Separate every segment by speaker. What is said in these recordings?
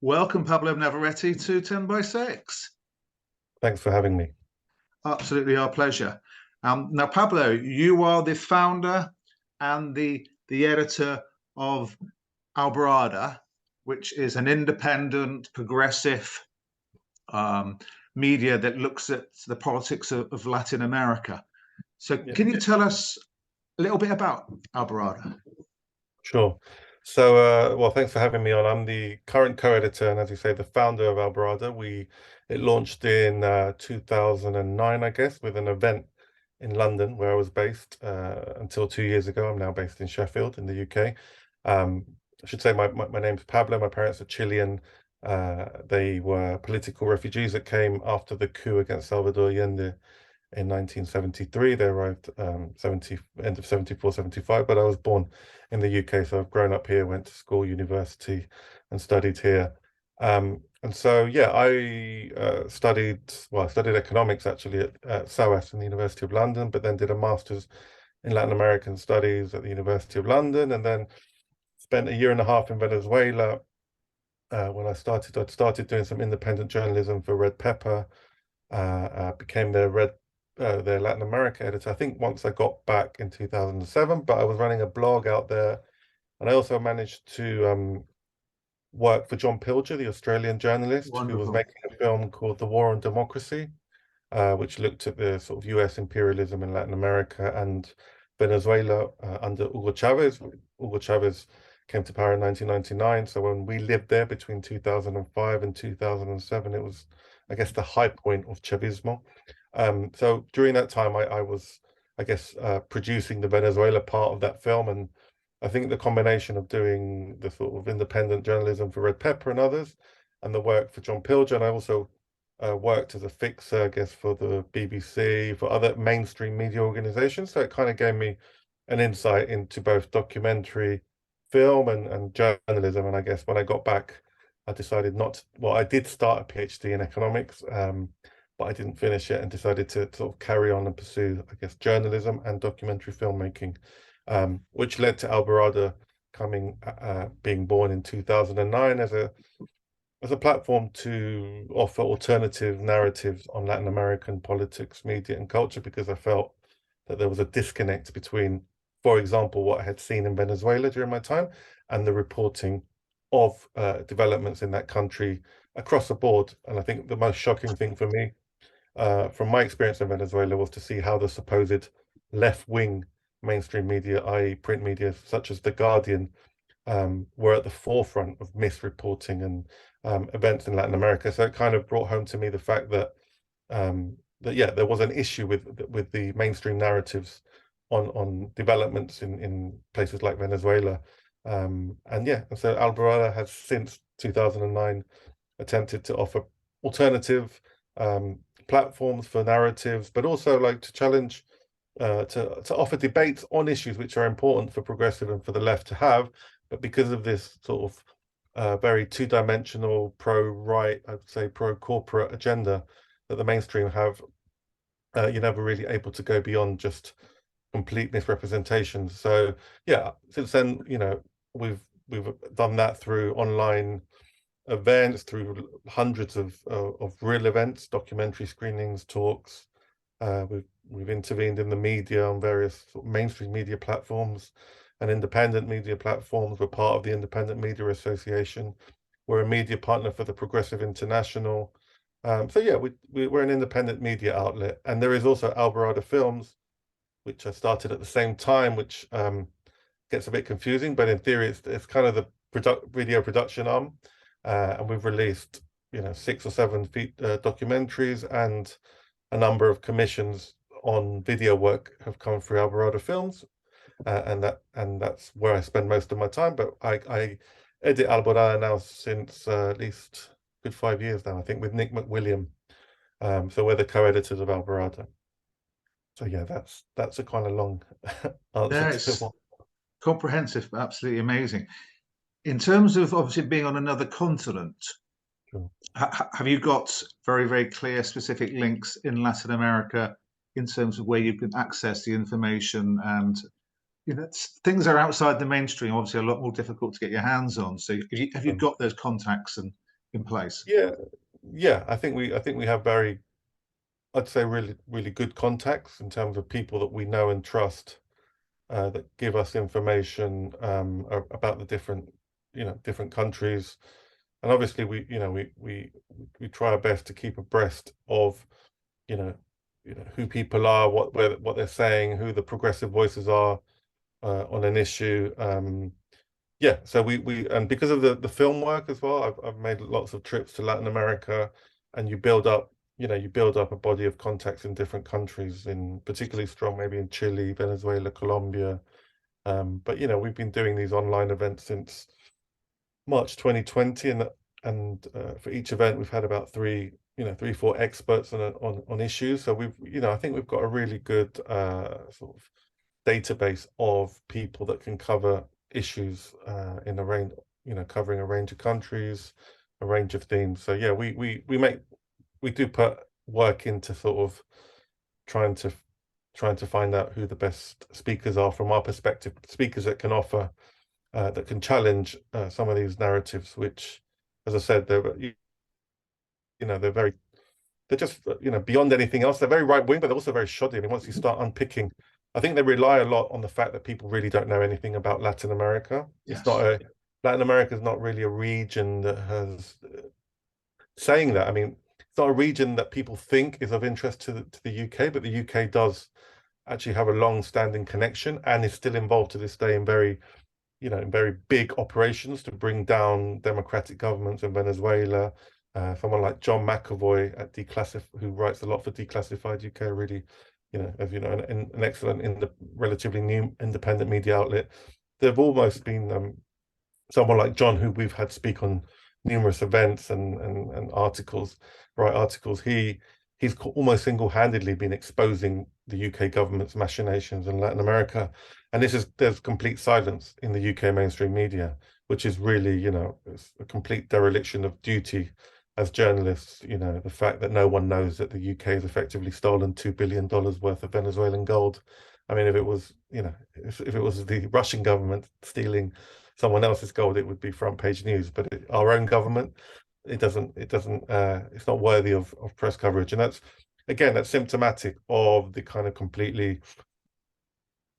Speaker 1: Welcome, Pablo Navarrete, to 10 by 6.
Speaker 2: Thanks for having me.
Speaker 1: Absolutely our pleasure. Now, Pablo, you are the founder and the editor of Alborada, which is an independent, progressive media that looks at the politics of Latin America. So can you tell us a little bit about Alborada?
Speaker 2: Sure. So, well, thanks for having me on. I'm the current co-editor and, as you say, the founder of Alborada. It launched in 2009, I guess, with an event in London where I was based until 2 years ago. I'm now based in Sheffield in the UK. I should say my name's Pablo. My parents are Chilean. They were political refugees that came after the coup against Salvador Allende in 1973. They arrived end of 74, 75, but I was born in the UK, so I've grown up here, went to school, university, and studied here. And so, yeah, I studied economics actually at SOAS in the University of London, but then did a master's in Latin American studies at the University of London, and then spent a year and a half in Venezuela. When I'd started doing some independent journalism for Red Pepper, became their Latin America editor, I think, once I got back in 2007, but I was running a blog out there. And I also managed to work for John Pilger, the Australian journalist, who was making a film called The War on Democracy, which looked at the sort of US imperialism in Latin America and Venezuela under Hugo Chavez. Hugo Chavez came to power in 1999. So when we lived there between 2005 and 2007, it was, I guess, the high point of Chavismo. So during that time, I was, I guess, producing the Venezuela part of that film. And I think the combination of doing the sort of independent journalism for Red Pepper and others, and the work for John Pilger, and I also worked as a fixer, I guess, for the BBC, for other mainstream media organizations. So it kind of gave me an insight into both documentary, film, and journalism. And I guess when I got back, I decided I did start a PhD in economics, but I didn't finish it and decided to sort of carry on and pursue, I guess, journalism and documentary filmmaking, which led to Alborada being born in 2009 as a platform to offer alternative narratives on Latin American politics, media, and culture, because I felt that there was a disconnect between, for example, what I had seen in Venezuela during my time and the reporting of developments in that country across the board. And I think the most shocking thing for me, from my experience in Venezuela, was to see how the supposed left-wing mainstream media, i.e. print media, such as The Guardian, were at the forefront of misreporting and events in Latin America. So it kind of brought home to me the fact that there was an issue with the mainstream narratives on developments in places like Venezuela. And so Alborada has since 2009 attempted to offer alternative platforms for narratives, but also like to challenge, to offer debates on issues which are important for progressive and for the left to have. But because of this sort of very two-dimensional pro-right, I would say pro-corporate agenda that the mainstream have, you're never really able to go beyond just complete misrepresentation. So yeah, since then, we've done that through online events, through hundreds of real events, documentary screenings, talks. We've intervened in the media on various sort of mainstream media platforms and independent media platforms. We're part of the Independent Media Association. We're a media partner for the Progressive International. So yeah, we're an independent media outlet. And there is also Alborada Films, which I started at the same time, which gets a bit confusing, but in theory, it's kind of the video production arm. And we've released, 6 or 7 documentaries, and a number of commissions on video work have come through Alborada Films. And that's where I spend most of my time. But I edit Alborada now since at least a good 5 years now, I think, with Nick McWilliam. So we're the co-editors of Alborada. So yeah, that's a kind of long answer to
Speaker 1: comprehensive, absolutely amazing. In terms of obviously being on another continent,
Speaker 2: Sure.
Speaker 1: Have you got very, very clear specific links in Latin America in terms of where you can access the information? And things that are outside the mainstream, obviously a lot more difficult to get your hands on. So have you got those contacts and in place?
Speaker 2: Yeah. I think we have very, I'd say, really good contacts in terms of people that we know and trust, that give us information about the different countries. And obviously we try our best to keep abreast of you know who people are, what they're saying, who the progressive voices are on an issue. Yeah, so we and because of the film work as well, I've made lots of trips to Latin America, and you build up a body of contacts in different countries, in particularly strong maybe in Chile, Venezuela, Colombia. But we've been doing these online events since March 2020, and for each event we've had about three, 4 experts on issues. So I think we've got a really good sort of database of people that can cover issues in a range, covering a range of countries, a range of themes. So yeah, we do put work into sort of trying to find out who the best speakers are from our perspective, speakers that can offer that can challenge some of these narratives, which, as I said, they're just beyond anything else. They're very right wing, but they're also very shoddy. I mean, once you start unpicking, I think they rely a lot on the fact that people really don't know anything about Latin America.
Speaker 1: Yes.
Speaker 2: Latin America is not really a region that has saying that. I mean, it's not a region that people think is of interest to the UK, but the UK does actually have a long-standing connection and is still involved to this day in very big operations to bring down democratic governments in Venezuela. Someone like John McAvoy at who writes a lot for Declassified UK, really, as you know, an excellent, relatively new independent media outlet. There've almost been someone like John, who we've had speak on numerous events and articles, write articles. He's almost single-handedly been exposing the UK government's machinations in Latin America, and there's complete silence in the UK mainstream media, which is really, it's a complete dereliction of duty as journalists. The fact that no one knows that the UK has effectively stolen $2 billion worth of Venezuelan gold. I mean, if it was the Russian government stealing someone else's gold, it would be front page news. But our own government, it's not worthy of press coverage. And that's symptomatic of the kind of completely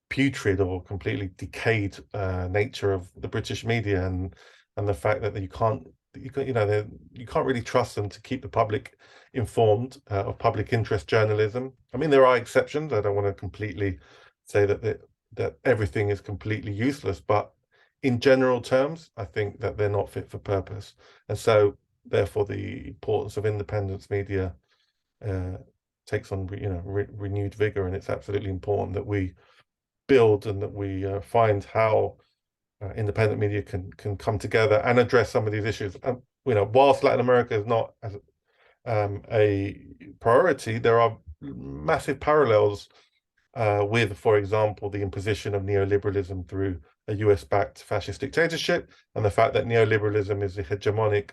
Speaker 2: putrid or completely decayed nature of the British media, and the fact that you can't really trust them to keep the public informed of public interest journalism. I mean, there are exceptions. I don't want to completely say that everything is completely useless, but in general terms, I think that they're not fit for purpose. And so therefore the importance of independence media takes on renewed vigor, and it's absolutely important that we build and that we find how independent media can come together and address some of these issues. Whilst Latin America is not a priority, there are massive parallels with, for example, the imposition of neoliberalism through a US-backed fascist dictatorship, and the fact that neoliberalism is the hegemonic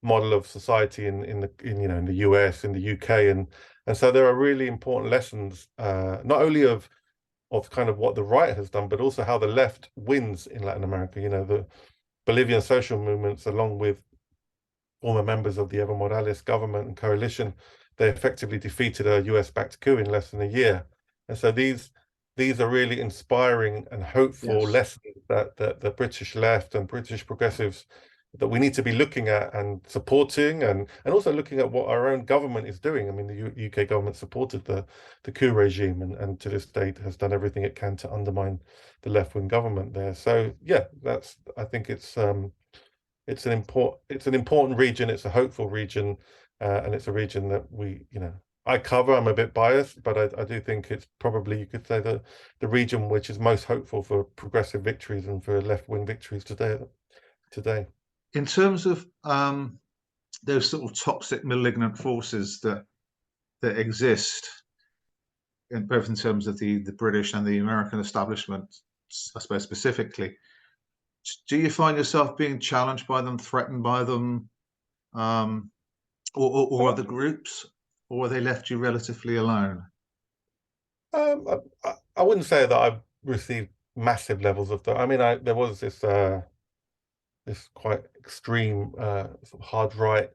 Speaker 2: model of society in the US, in the UK, and so there are really important lessons, not only of kind of what the right has done, but also how the left wins in Latin America. The Bolivian social movements, along with former members of the Evo Morales government and coalition, they effectively defeated a US-backed coup in less than a year. And so these are really inspiring and hopeful lessons that the British left and British progressives that we need to be looking at and supporting, and also looking at what our own government is doing. I mean, the UK government supported the coup regime, and to this date has done everything it can to undermine the left-wing government there. So yeah, I think it's an important region. It's a hopeful region, and it's a region that I cover. I'm a bit biased, but I do think it's probably, you could say, the region which is most hopeful for progressive victories and for left-wing victories today.
Speaker 1: In terms of those sort of toxic, malignant forces that exist, both in terms of the British and the American establishment, I suppose specifically, do you find yourself being challenged by them, threatened by them, or other groups, or are they left you relatively alone?
Speaker 2: I wouldn't say that I've received massive levels of that. I mean, there was this this quite extreme, sort of hard right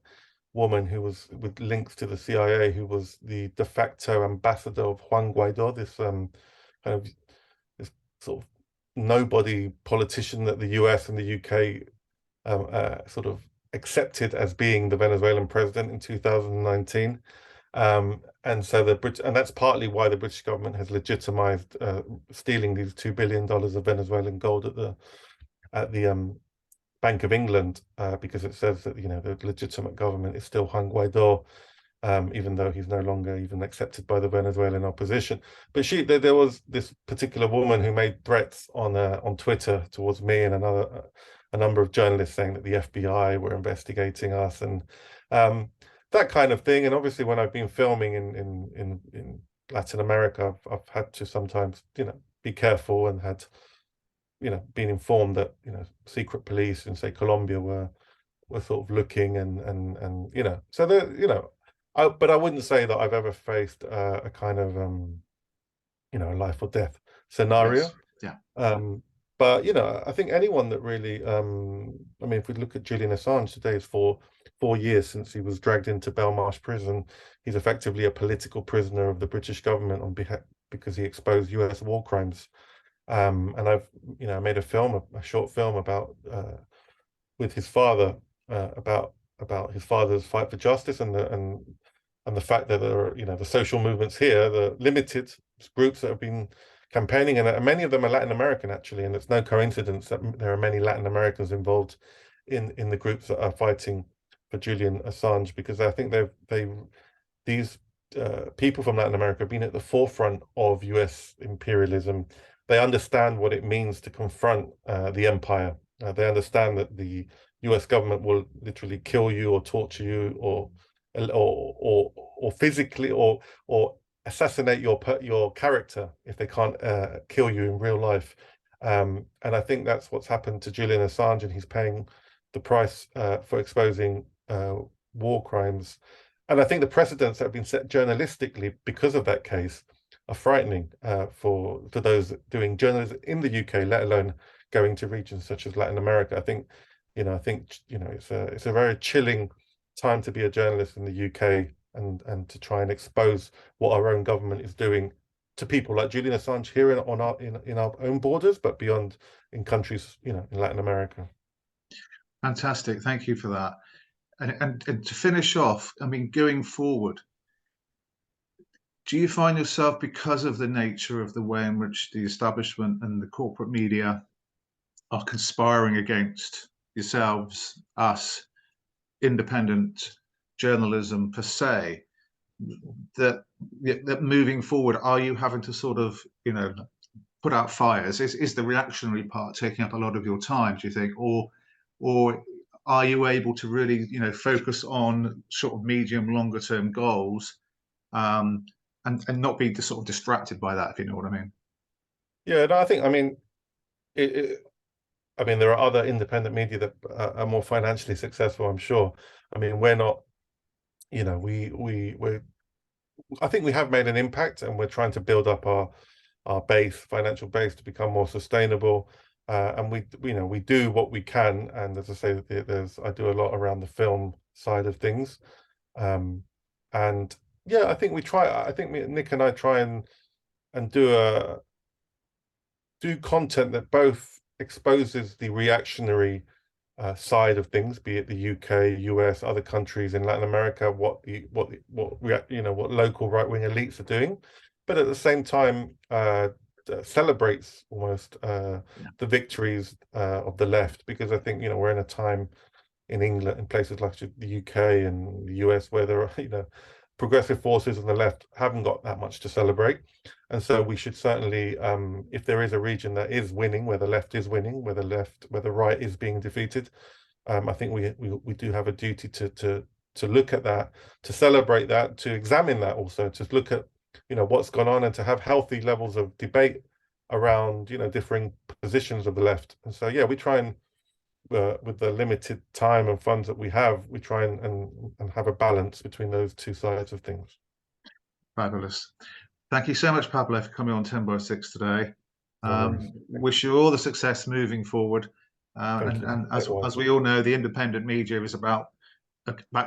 Speaker 2: woman who was with links to the CIA, who was the de facto ambassador of Juan Guaido, this kind of this sort of nobody politician that the US and the UK sort of accepted as being the Venezuelan president in 2019. And so and that's partly why the British government has legitimized stealing these $2 billion of Venezuelan gold at the Bank of England, because it says that, the legitimate government is still Juan Guaido, even though he's no longer even accepted by the Venezuelan opposition. But there was this particular woman who made threats on Twitter towards me and a number of journalists, saying that the FBI were investigating us and that kind of thing. And obviously, when I've been filming in Latin America, I've had to sometimes, be careful, and had, been informed that, secret police in, say, Colombia were sort of looking and so but I wouldn't say that I've ever faced a kind of life or death scenario.
Speaker 1: Yes. Yeah.
Speaker 2: But I think anyone that really I mean, if we look at Julian Assange, today is 4 years since he was dragged into Belmarsh prison. He's effectively a political prisoner of the British government because he exposed US war crimes. And I've made a short film about with his father, about his father's fight for justice, and the fact that there are the social movements here, the limited groups that have been campaigning, and many of them are Latin American, actually, and it's no coincidence that there are many Latin Americans involved in the groups that are fighting for Julian Assange, because I think these people from Latin America have been at the forefront of US imperialism. They understand what it means to confront the empire. They understand that the US government will literally kill you or torture you or physically or assassinate your character if they can't kill you in real life. And I think that's what's happened to Julian Assange, and he's paying the price for exposing war crimes. And I think the precedents that have been set journalistically because of that case are frightening for those doing journalism in the UK, let alone going to regions such as Latin America. I think it's a very chilling time to be a journalist in the UK, and to try and expose what our own government is doing to people like Julian Assange here in our own borders, but beyond, in countries in Latin America.
Speaker 1: Fantastic, thank you for that. And to finish off, I mean, going forward, do you find yourself, because of the nature of the way in which the establishment and the corporate media are conspiring against yourselves, us, independent journalism per se, that moving forward, are you having to sort of, put out fires? Is the reactionary part taking up a lot of your time, do you think, or are you able to really, focus on sort of medium, longer term goals, and not be sort of distracted by that, if you know what I mean?
Speaker 2: Yeah, no, I mean, there are other independent media that are more financially successful, I'm sure. I mean, we're not, I think we have made an impact, and we're trying to build up our financial base, to become more sustainable. And we do what we can. And as I say, I do a lot around the film side of things. And yeah, I think Nick and I try and do content that both exposes the reactionary side of things, be it the UK, US, other countries in Latin America, what local right-wing elites are doing, but at the same time celebrates almost the victories of the left, because I think we're in a time in England, in places like the UK and the US, where there are progressive forces on the left haven't got that much to celebrate. And so we should certainly, if there is a region that is winning, where the left is winning, where the right is being defeated, I think we do have a duty to look at that, to celebrate that, to examine that, also to look at what's gone on, and to have healthy levels of debate around differing positions of the left. And so yeah, we try and with the limited time and funds that we have, we try and have a balance between those two sides of things.
Speaker 1: Fabulous. Thank you so much, Pablo, for coming on 10 by 6 today.
Speaker 2: No worries.
Speaker 1: Wish you all the success moving forward.
Speaker 2: Thank you.
Speaker 1: And as
Speaker 2: Likewise.
Speaker 1: we all know, the independent media is about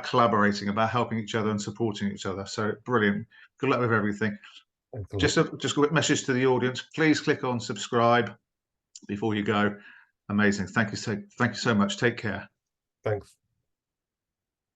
Speaker 1: collaborating, about helping each other and supporting each other. So brilliant. Good luck with everything.
Speaker 2: Thanks a
Speaker 1: Just
Speaker 2: lot.
Speaker 1: a quick message to the audience. Please click on subscribe before you go. Amazing. Thank you so much. Take care.
Speaker 2: Thanks.